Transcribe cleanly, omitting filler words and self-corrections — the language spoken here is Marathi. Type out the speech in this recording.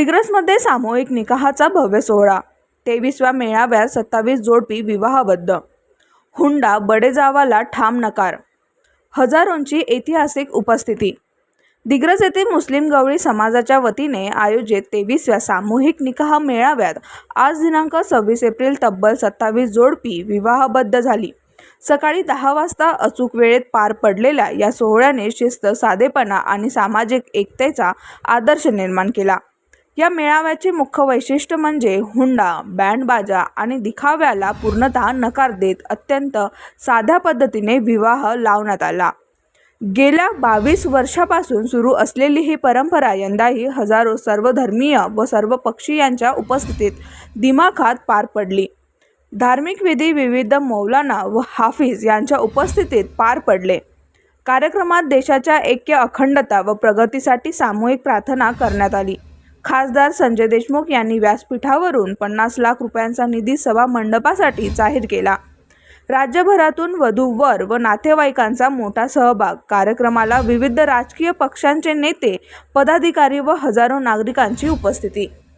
दिग्रसमध्ये सामूहिक निकाहाचा भव्य सोहळा। 23व्या मेळाव्यात 27 जोडपी विवाहबद्ध। हुंडा बडेजावाला ठाम नकार। हजारोंची ऐतिहासिक उपस्थिती। दिग्रस येथे मुस्लिम गवळी समाजाच्या वतीने आयोजित 23व्या सामूहिक निकाह मेळाव्यात आज दिनांक 26 एप्रिल तब्बल 27 जोडपी विवाहबद्ध झाली। सकाळी 10 वाजता अचूक वेळेत पार पडलेल्या या सोहळ्याने शिस्त, साधेपणा आणि सामाजिक एकतेचा आदर्श निर्माण केला। या मेळाव्याचे मुख्य वैशिष्ट्य म्हणजे हुंडा, बँडबाजा आणि दिखाव्याला पूर्णतः नकार देत अत्यंत साध्या पद्धतीने विवाह लावण्यात आला। गेल्या 22 वर्षापासून सुरू असलेली ही परंपरा यंदाही हजारो सर्वधर्मीय व सर्वपक्षीयांच्या उपस्थितीत दिमाखात पार पडली। धार्मिक विधी विविध मौलाना व हाफिज यांच्या उपस्थितीत पार पडले। कार्यक्रमात देशाच्या ऐक्य, अखंडता व प्रगतीसाठी सामूहिक प्रार्थना करण्यात आली। खासदार संजय देशमुख यांनी व्यासपीठावरून 50 लाख रुपयांचा निधी सभा मंडपासाठी जाहीर केला। राज्यभरातून वधू-वर व नातेवाईकांचा मोठा सहभाग। कार्यक्रमाला विविध राजकीय पक्षांचे नेते, पदाधिकारी व हजारो नागरिकांची उपस्थिती।